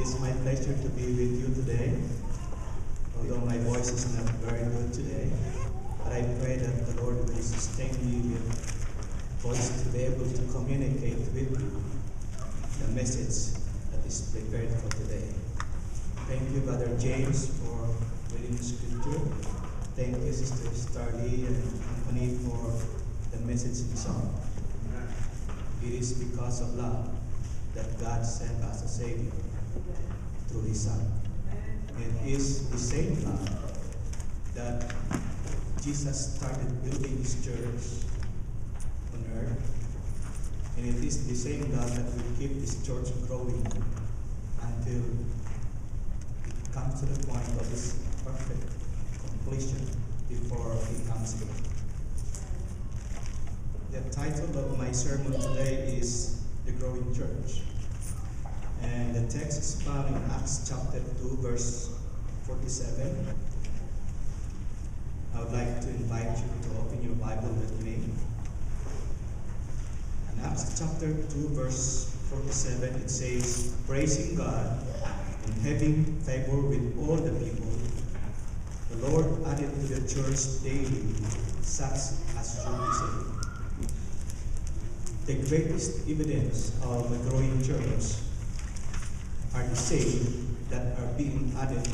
is my pleasure to be with you today. Although my voice is not very good today, but I pray that the Lord will sustain me with voice to be able to communicate with you the message that is prepared for today. Thank you, Brother James, for reading the scripture. Thank you, Sister Starlee and company for the message in song. It is because of love that God sent us a Savior through His Son. It is the same love that Jesus started building His church on earth. And it is the same love that will keep this church growing until it comes to the point of its perfect completion before He comes again. The title of my sermon today is The Growing Church. And the text is found in Acts chapter 2, verse 47. I would like to invite you to open your Bible with me. In Acts chapter 2, verse 47, it says, "Praising God and having favor with all the people, the Lord added to the church daily such as should be saved." The greatest evidence of a growing church are the saved that are being added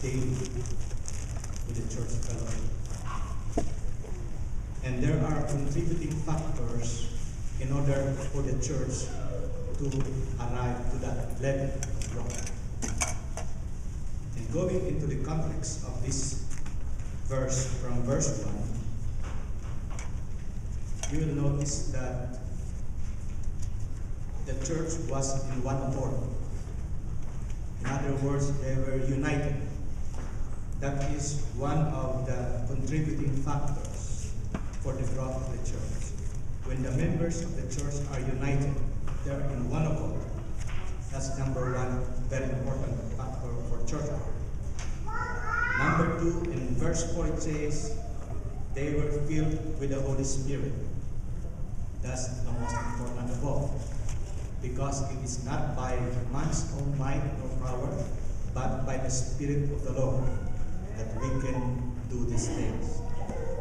daily to the church fellowship. And there are contributing factors in order for the church to arrive to that level of growth. And going into the context of this verse from verse 1, you will notice that the church was in one accord. In other words, they were united. That is one of the contributing factors for the growth of the church. When the members of the church are united, they are in one accord. That's number one, very important factor for church growth. Number two, in verse 4 it says, they were filled with the Holy Spirit. That's the most important of all. Because it is not by man's own might or power, but by the Spirit of the Lord that we can do these things.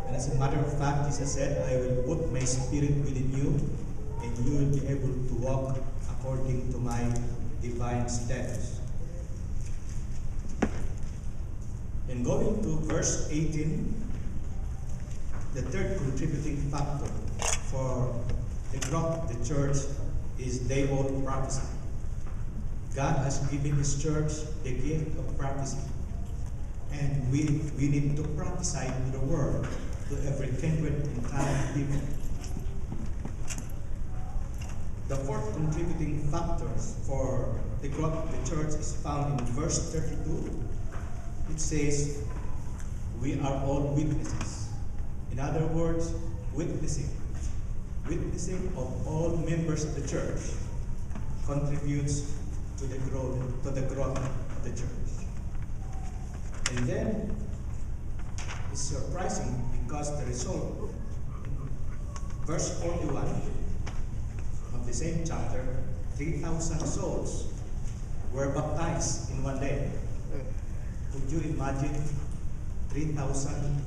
And as a matter of fact, Jesus said, "I will put my Spirit within you, and you will be able to walk according to my divine steps." And going to verse 18, the third contributing factor for the growth of the church is they all prophesy. God has given His church the gift of prophecy. And we need to prophesy to the world, to every kindred and tongue of people. The fourth contributing factors for the growth of the church is found in verse 32. It says, "We are all witnesses." In other words, witnessing of all members of the church contributes to the growth of the church. And then it's surprising because the result, verse 41 of the same chapter, 3,000 souls were baptized in one day. Could you imagine 3,000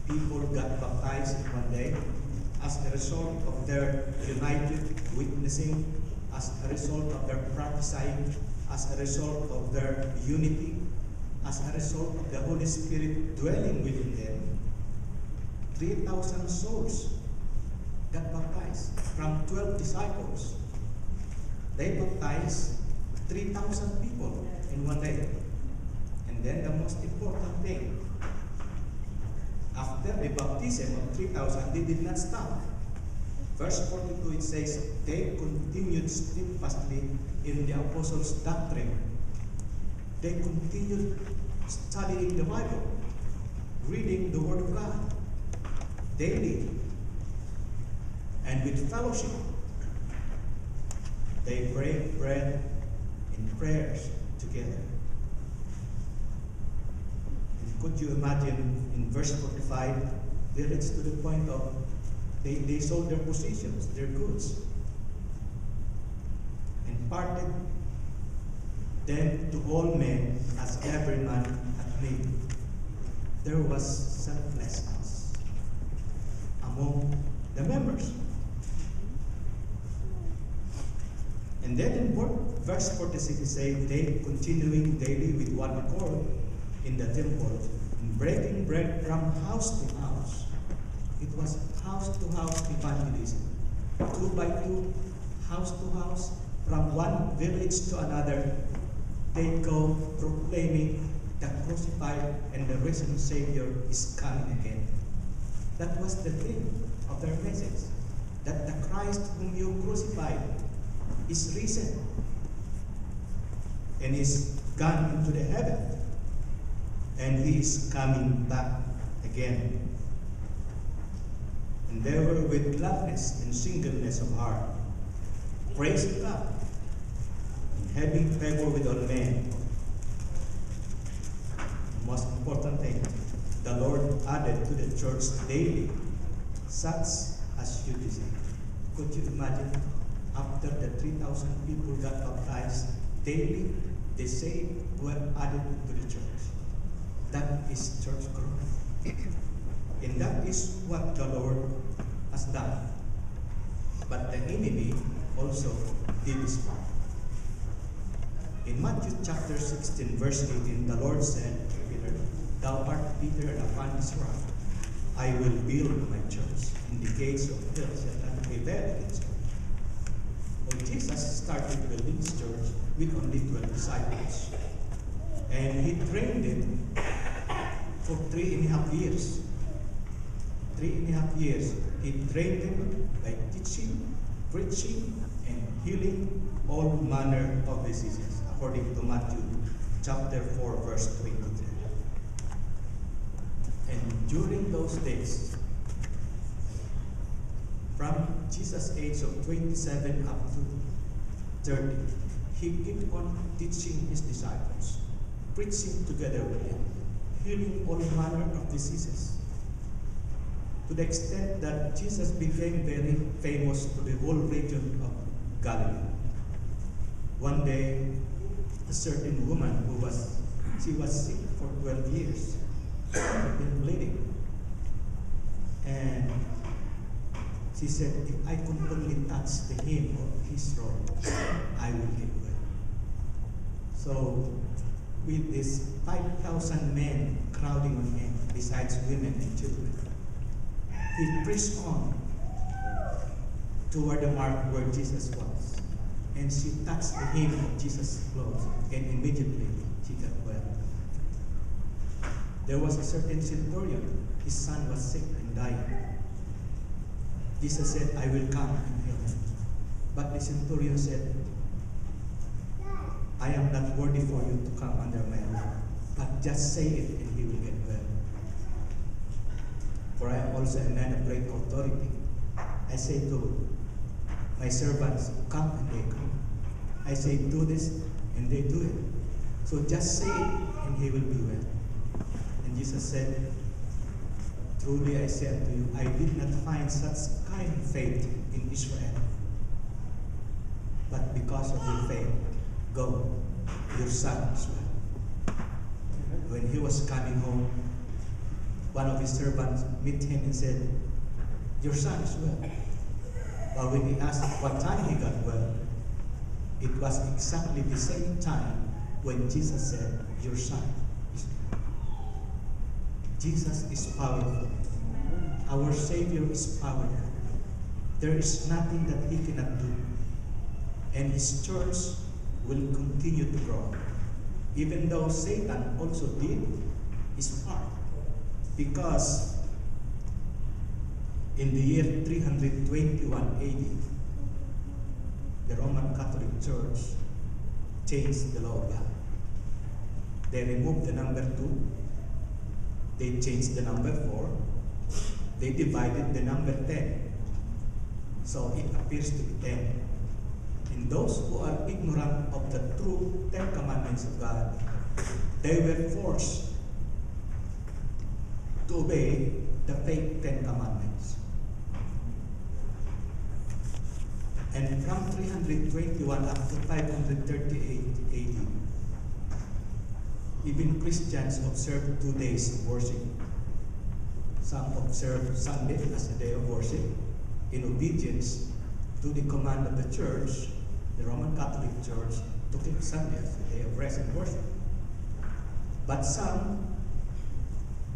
people got baptized in one day? As a result of their united witnessing, as a result of their prophesying, as a result of their unity, as a result of the Holy Spirit dwelling within them, 3,000 souls got baptized from 12 disciples. They baptized 3,000 people in one day. And then the most important thing, after the baptism of 3,000, they did not stop. Verse 42, it says, they continued steadfastly in the apostles' doctrine. They continued studying the Bible, reading the Word of God daily, and with fellowship. They break bread in prayers together. Could you imagine in verse 45, they reached to the point of they sold their possessions, their goods, and parted Then to all men, as every man hath need, there was selflessness among the members. And then in verse 46 it says, they continuing daily with one accord in the temple, and breaking bread from house to house. It was house to house evangelism. 2 by 2, house to house, from one village to another, they go proclaiming the crucified and the risen Savior is coming again. That was the theme of their message, that the Christ whom you crucified is risen and is gone into the heaven, and he is coming back again. And they were with gladness and singleness of heart, praising God and having favor with all men. The most important thing, the Lord added to the church daily such as you desire. Could you imagine, after the 3,000 people got baptized, daily the same were added to the church? That is church growth. And that is what the Lord has done. But the enemy also did his part. In Matthew chapter 16, verse 18, the Lord said to Peter, thou art Peter, and upon this rock I will build my church, and the gates of hell shall not prevail against it. Well, Jesus started building his church with only 12 disciples. And he trained them for 3.5 years. 3.5 years. He trained them by teaching, preaching, and healing all manner of diseases, according to Matthew chapter 4, verse 23. And during those days, from Jesus' age of 27 up to 30, he kept on teaching his disciples, preaching together with them, healing all manner of diseases, to the extent that Jesus became very famous to the whole region of Galilee. One day, a certain woman she was sick for 12 years, been bleeding, and she said, if I could only touch the hem of his robe, I will get well. So, with these 5,000 men crowding on him, besides women and children, he pressed on toward the mark where Jesus was. And she touched the hem of Jesus' clothes, and immediately she got well. There was a certain centurion, his son was sick and dying. Jesus said, I will come and heal him. But the centurion said, I am not worthy for you to come under my roof, but just say it and he will get well. For I am also a man of great authority. I say to my servants, come, and they come. I say, do this, and they do it. So just say it and he will be well. And Jesus said, truly I say unto you, I did not find such kind of faith in Israel. But because of your faith, go, your son is well. When he was coming home, one of his servants met him and said, your son is well. But when he asked what time he got well, it was exactly the same time when Jesus said, your son is well. Jesus is powerful. Our Savior is powerful. There is nothing that he cannot do. And his church will continue to grow. Even though Satan also did his part. Because in the year 321 AD, the Roman Catholic Church changed the law of God. They removed the number 2. They changed the number 4. They divided the number 10. So it appears to be 10. And those who are ignorant of the true 10 commandments of God, they were forced to obey the fake 10 commandments. And from 321 up to 538 AD, Even Christians observe 2 days of worship. Some observe Sunday as a day of worship in obedience to the command of the church, the Roman Catholic Church, to keep Sunday as a day of rest and worship. But some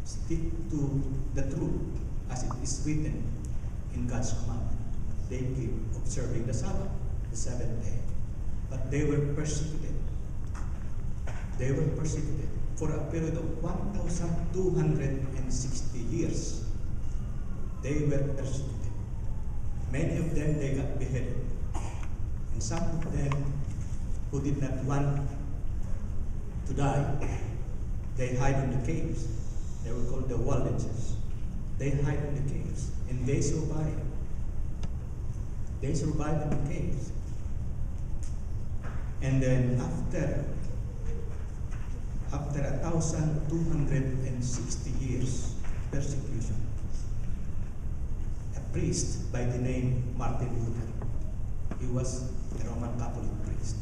stick to the truth as it is written in God's command. They keep observing the Sabbath, the seventh day. But they were persecuted. They were persecuted for a period of 1,260 years. They were persecuted. Many of them, they got beheaded. And some of them who did not want to die, they hide in the caves. They were called the Waldenses. They hide in the caves, and they survived. They survived in the caves. And then after 1,260 years persecution, a priest by the name Martin Luther, he was a Roman Catholic priest.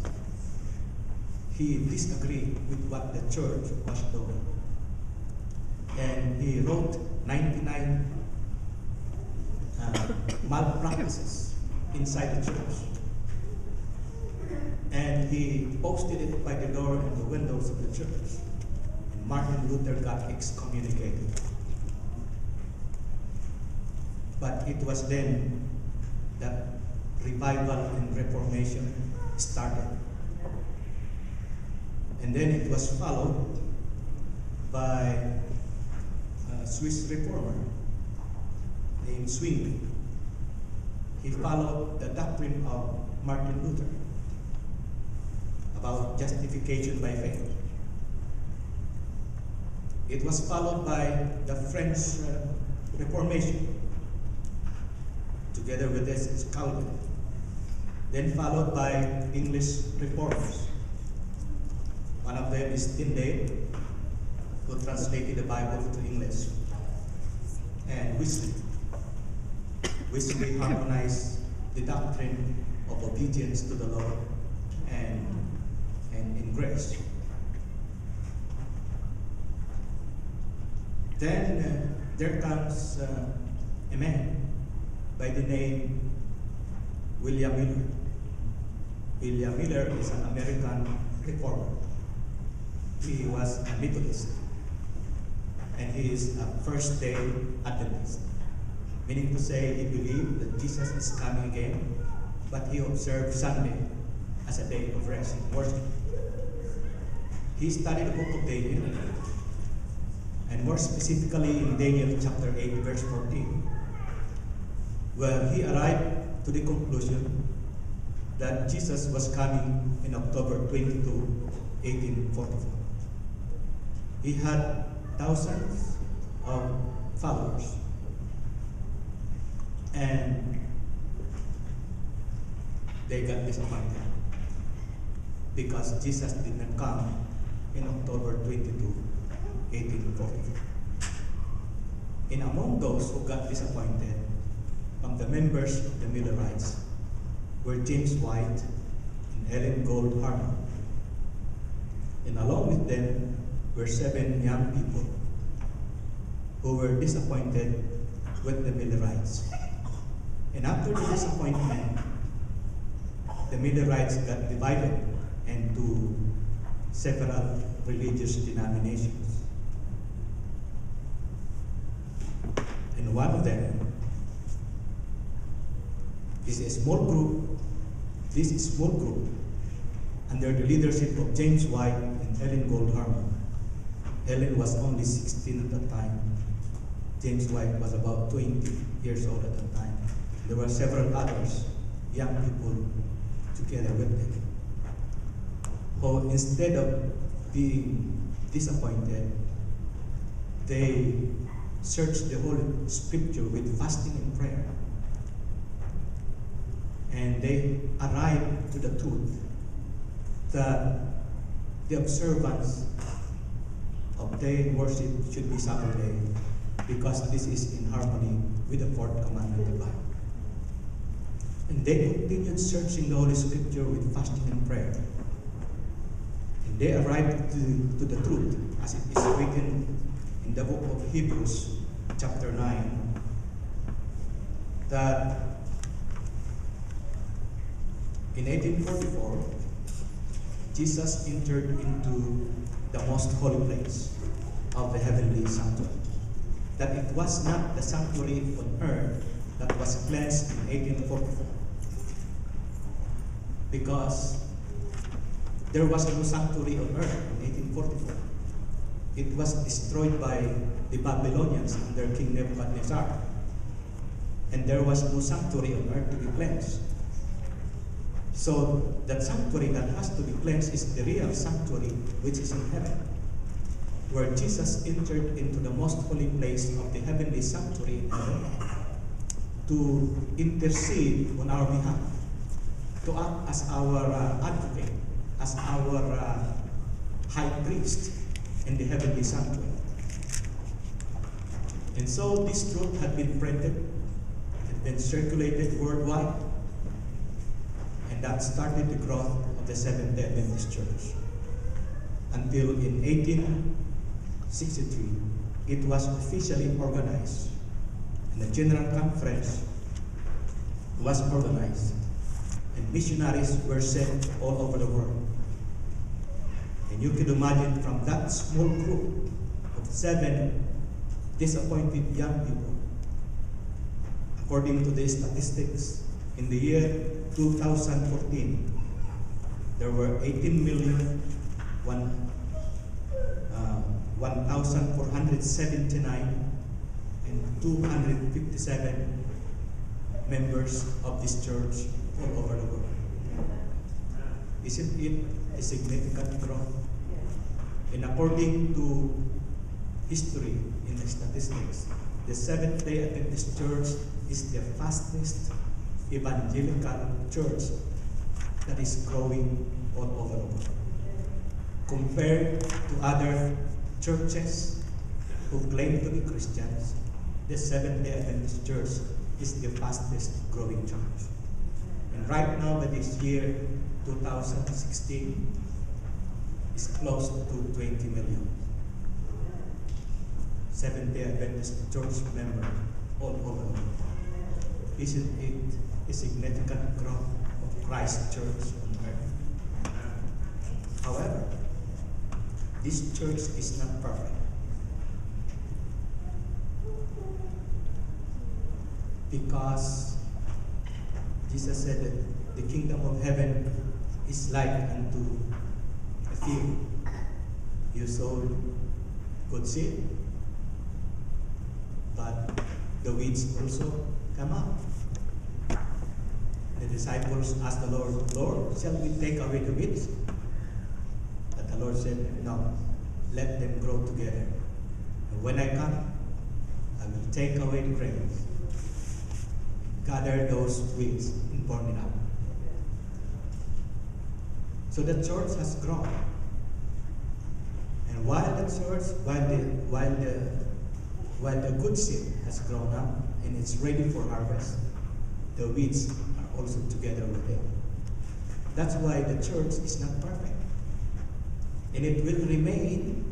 He disagreed with what the church was doing. And he wrote 99 malpractices inside the church. And he posted it by the door and the windows of the church. And Martin Luther got excommunicated. But it was then that revival and reformation started. And then it was followed by a Swiss reformer named Zwingli. He followed the doctrine of Martin Luther about justification by faith. It was followed by the French Reformation, together with S. Calvin. Then followed by English reformers. One of them is Tyndale, who translated the Bible into English, and Wesley. Wesley harmonized the doctrine of obedience to the Lord and in grace. Then there comes a man by the name William Miller. William Miller is an American reformer. He was a Methodist, and he is a first-day Adventist, meaning to say he believed that Jesus is coming again, but he observed Sunday as a day of rest and worship. He studied the book of Daniel, and more specifically in Daniel chapter 8, verse 14, where he arrived to the conclusion that Jesus was coming in October 22, 1844. He had thousands of followers, and they got disappointed because Jesus did not come in October 22, 1844. And among those who got disappointed from the members of the Millerites were James White and Ellen Gold Harmon. And along with them were 7 young people who were disappointed with the Millerites. And after the disappointment, the Millerites got divided into several religious denominations. And one of them is a small group. This is a small group under the leadership of James White and Ellen Gold Harmon. Ellen was only 16 at the time. James White was about 20 years old at the time. There were several others, young people, together with them, who instead of being disappointed, they searched the Holy Scripture with fasting and prayer. And they arrived to the truth that the observance of day worship should be Saturday, because this is in harmony with the fourth commandment of the Bible. And they continued searching the Holy Scripture with fasting and prayer. And And they arrived to the truth, as it is written in the book of Hebrews, chapter 9, that in 1844, Jesus entered into the most holy place of the heavenly sanctuary. That it was not the sanctuary on earth that was cleansed in 1844, because there was no sanctuary on earth in 1844. It was destroyed by the Babylonians under King Nebuchadnezzar, and there was no sanctuary on earth to be cleansed. So that sanctuary that has to be cleansed is the real sanctuary which is in heaven, where Jesus entered into the most holy place of the heavenly sanctuary in heaven to intercede on our behalf, to act as our advocate, as our high priest in the heavenly sanctuary. And so this truth had been printed, had been circulated worldwide, and that started the growth of the Seventh-day Adventist Church. Until in 1863, it was officially organized, and a general conference was organized, and missionaries were sent all over the world. And you can imagine, from that small group of 7 disappointed young people, according to the statistics, in the year 2014, there were 1,479 and 257 members of this church all over the world. Isn't it a significant growth? And according to history in the statistics, the Seventh-day Adventist Church is the fastest evangelical church that is growing all over the world. Compared to other churches who claim to be Christians, the Seventh-day Adventist Church is the fastest growing church. And right now, by this year, 2016, is close to 20 million Seventh-day Adventist Church members all over the world. Isn't it a significant growth of Christ Church on earth? However, this church is not perfect, because Jesus said that the kingdom of heaven is like unto a field. You sow good seed, but the weeds also come up. The disciples asked the Lord, "Lord, shall we take away the weeds?" But the Lord said, "No, let them grow together. And when I come, I will take away the grains, gather those weeds, and burn it up." So the church has grown. And while the church, while the good seed has grown up and it's ready for harvest, the weeds are also together with it. That's why the church is not perfect. And it will remain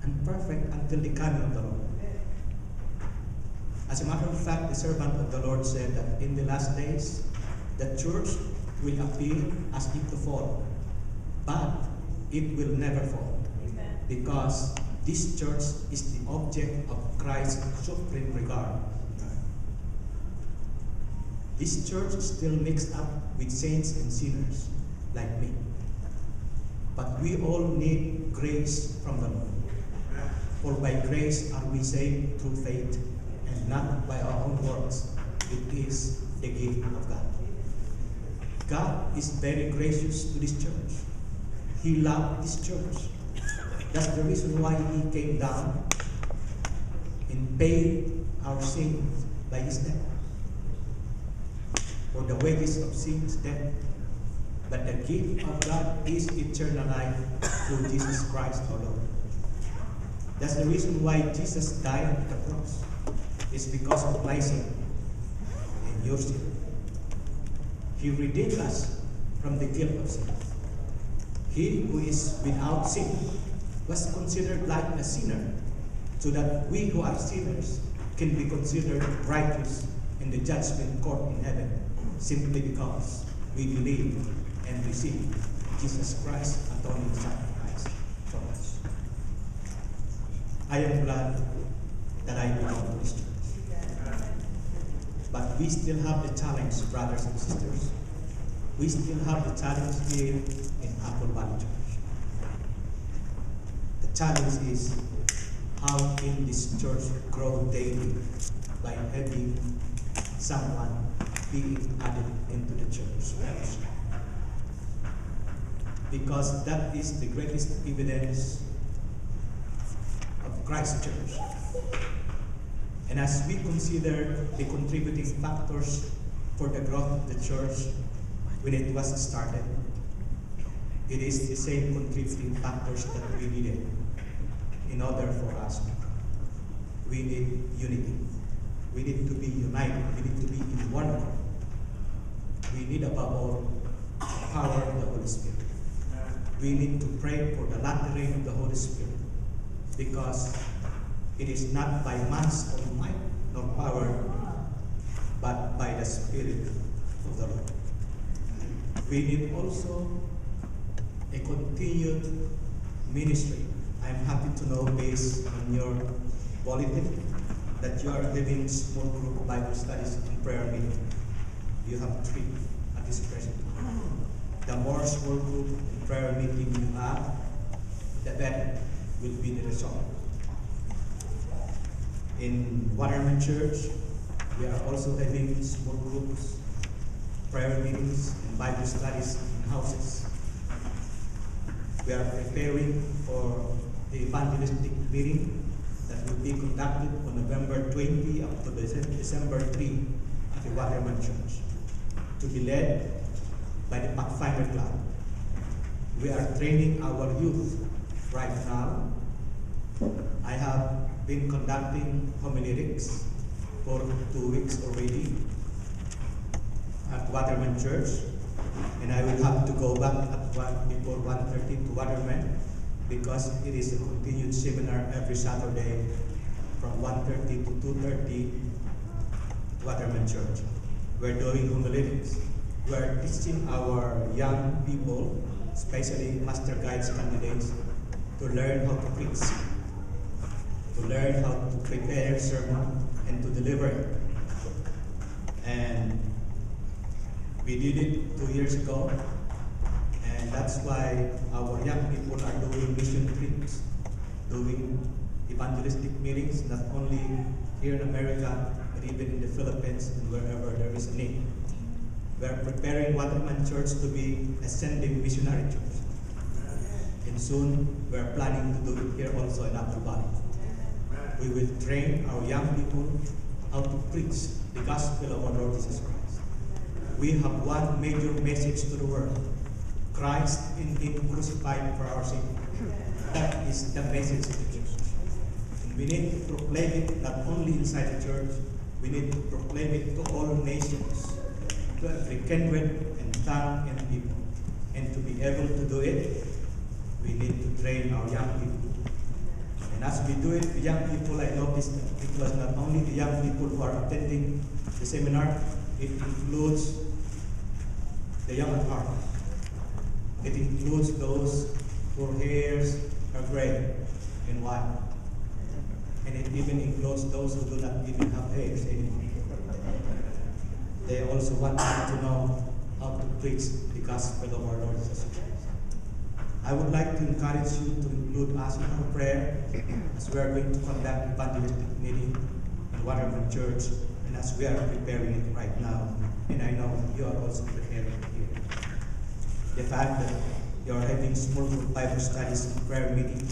imperfect until the coming of the Lord. As a matter of fact, the servant of the Lord said that in the last days, the church will appear as if to fall, but it will never fall. Amen. Because this church is the object of Christ's supreme regard. This church is still mixed up with saints and sinners like me. But we all need grace from the Lord. For by grace are we saved through faith, and not by our own works. It is the gift of God. God is very gracious to this church. He loved this church. That's the reason why He came down and paid our sins by His death. For the wages of sin is death, but the gift of God is eternal life through Jesus Christ our Lord. That's the reason why Jesus died on the cross. It's because of my sin and your sin. He redeemed us from the guilt of sin. He who is without sin was considered like a sinner, so that we who are sinners can be considered righteous in the judgment court in heaven, simply because we believe and receive Jesus Christ's atoning sacrifice for us. I am glad that I belong to this church. But we still have the challenge, brothers and sisters. We still have the challenge here in Apple Valley Church. The challenge is how can this church grow daily by having someone being added into the church fellowship. Because that is the greatest evidence of Christ's church. And as we consider the contributing factors for the growth of the church when it was started, it is the same contributing factors that we needed in order for us to grow. We need unity. We need to be united. We need to be in one accord. We need above all the power of the Holy Spirit. We need to pray for the latter-rain of the Holy Spirit, because it is not by man's own might nor power, but by the Spirit of the Lord. We need also a continued ministry. I am happy to know, based on your bulletin, that you are having small group Bible studies and prayer meeting. You have 3 at this present time. The more small group and prayer meeting you have, the better will be the result. In Waterman Church, we are also having small groups, prayer meetings, and Bible studies in houses. We are preparing for the evangelistic meeting that will be conducted on November 20 up to December 3 at the Waterman Church, to be led by the Pathfinder Club. We are training our youth right now. I have been conducting homiletics for 2 weeks already at Waterman Church, and I will have to go back before 1:30 to Waterman, because it is a continued seminar every Saturday from 1:30 to 2:30 Waterman Church. We're doing homiletics. We're teaching our young people, especially Master Guides candidates, to learn how to preach, to learn how to prepare a sermon and to deliver it. And we did it 2 years ago, and that's why our young people are doing mission trips, doing evangelistic meetings, not only here in America, but even in the Philippines and wherever there is a need. We are preparing Waterman Church to be a sending missionary church. And soon, we are planning to do it here also in Apple Valley. We will train our young people how to preach the gospel of our Lord Jesus Christ. We have one major message to the world: Christ in Him crucified for our sin. That is the message of the church. And we need to proclaim it not only inside the church, we need to proclaim it to all nations, to every kindred and tongue and people. And to be able to do it, we need to train our young people. And as we do it, the young people, I noticed that it was not only the young people who are attending the seminar, it includes the young at heart. It includes those whose hairs are gray and white. And it even includes those who do not even have hairs anymore. They also want to know how to preach the gospel of our Lord Jesus Christ. I would like to encourage you to include us in our prayer as we are going to conduct evangelistic meeting in Waterman Church, and as we are preparing it right now, and I know you are also preparing it here. The fact that you are having small group Bible studies and prayer meeting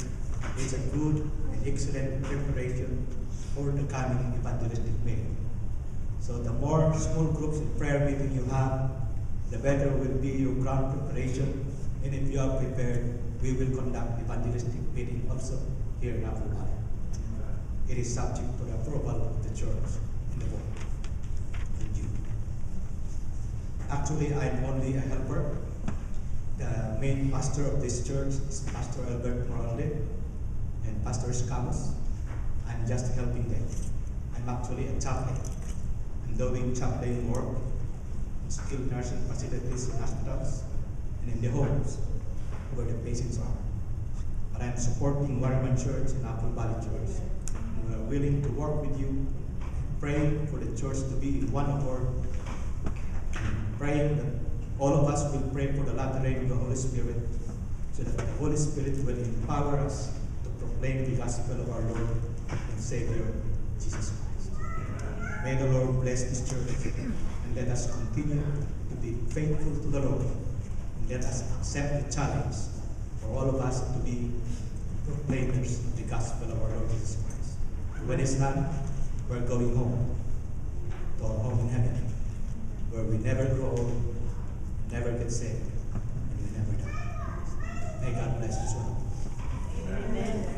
is a good and excellent preparation for the coming evangelistic meeting. So the more small groups and prayer meeting you have, the better will be your ground preparation. And if you are prepared, we will conduct evangelistic meeting also here in Apple Valley. It is subject to the approval of the church and the board. Thank you. Actually, I'm only a helper. The main pastor of this church is Pastor Albert Moralde and Pastor Escamus. I'm just helping them. I'm actually a chaplain. I'm doing chaplain work in skilled nursing facilities in hospitals and in the homes where the patients are. But I'm supporting Waterman Church and Apple Valley Church. And we are willing to work with you, praying for the church to be in one accord, praying that all of us will pray for the latter rain of the Holy Spirit, so that the Holy Spirit will empower us to proclaim the gospel of our Lord and Savior, Jesus Christ. May the Lord bless this church, and let us continue to be faithful to the Lord, and let us accept the challenge for all of us to be proclaimers of the gospel of our Lord Jesus Christ. When it's done, we're going home, to our home in heaven, where we never grow old, never get sick, and we never die. May God bless you all. Amen.